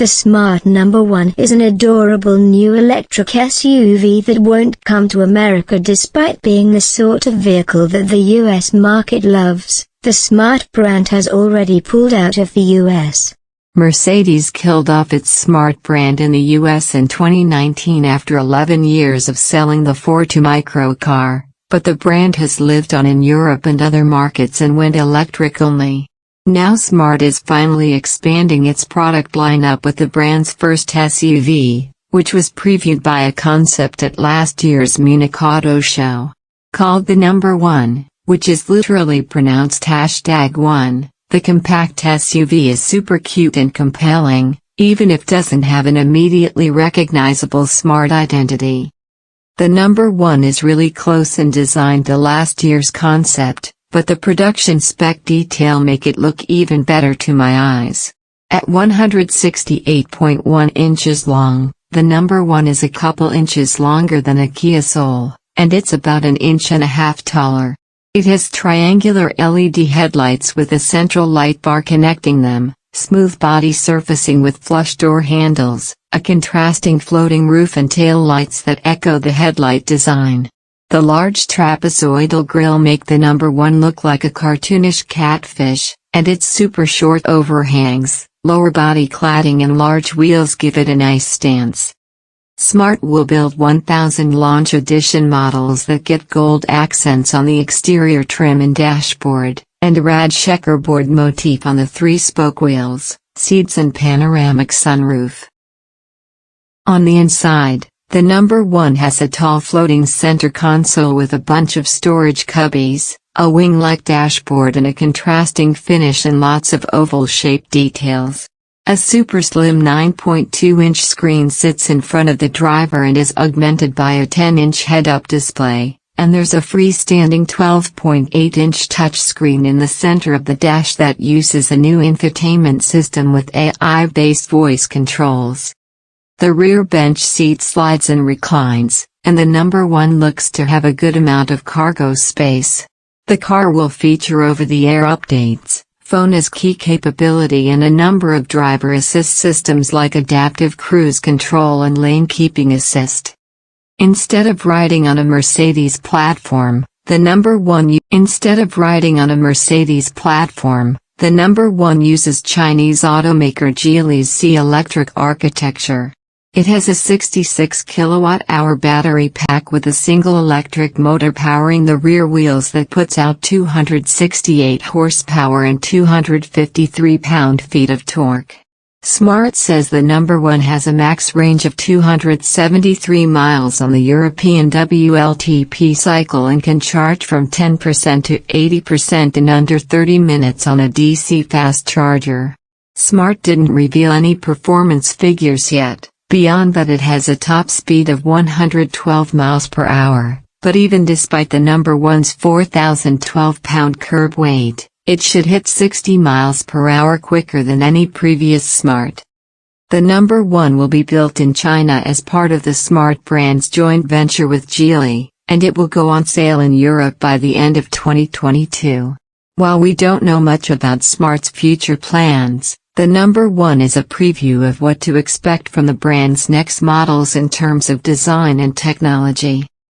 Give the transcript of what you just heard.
The Smart Number 1 is an adorable new electric SUV that won't come to America despite being the sort of vehicle that the US market loves. The Smart brand has already pulled out of the US. Mercedes killed off its Smart brand in the US in 2019 after 11 years of selling the Fortwo microcar, but the brand has lived on in Europe and other markets and went electric only. Now Smart is finally expanding its product lineup with the brand's first SUV, which was previewed by a concept at last year's Munich Auto Show. Called the Number 1, which is literally pronounced #1, the compact SUV is super cute and compelling, even if it doesn't have an immediately recognizable Smart identity. The Number 1 is really close in design to last year's concept, but the production spec detail make it look even better to my eyes. At 168.1 inches long, the Number 1 is a couple inches longer than a Kia Soul, and it's about an inch and a half taller. It has triangular LED headlights with a central light bar connecting them, smooth body surfacing with flush door handles, a contrasting floating roof and tail lights that echo the headlight design. The large trapezoidal grille make the Number 1 look like a cartoonish catfish, and its super short overhangs, lower body cladding and large wheels give it a nice stance. Smart will build 1,000 launch edition models that get gold accents on the exterior trim and dashboard, and a rad checkerboard motif on the 3-spoke wheels, seats and panoramic sunroof. On the inside, the Number 1 has a tall floating center console with a bunch of storage cubbies, a wing-like dashboard and a contrasting finish and lots of oval-shaped details. A super slim 9.2-inch screen sits in front of the driver and is augmented by a 10-inch head-up display, and there's a freestanding 12.8-inch touchscreen in the center of the dash that uses a new infotainment system with AI-based voice controls. The rear bench seat slides and reclines, and the Number 1 looks to have a good amount of cargo space. The car will feature over-the-air updates, phone as key capability and a number of driver assist systems like adaptive cruise control and lane keeping assist. Instead of riding on a Mercedes platform, the Number 1 uses Chinese automaker Geely's C-electric architecture. It has a 66 kilowatt-hour battery pack with a single electric motor powering the rear wheels that puts out 268 horsepower and 253 pound-feet of torque. Smart says the Number 1 has a max range of 273 miles on the European WLTP cycle and can charge from 10% to 80% in under 30 minutes on a DC fast charger. Smart didn't reveal any performance figures yet, beyond that it has a top speed of 112 miles per hour, but even despite the Number 1's 4,012-pound curb weight, it should hit 60 miles per hour quicker than any previous Smart. The Number 1 will be built in China as part of the Smart brand's joint venture with Geely, and it will go on sale in Europe by the end of 2022. While we don't know much about Smart's future plans, the Number 1 is a preview of what to expect from the brand's next models in terms of design and technology.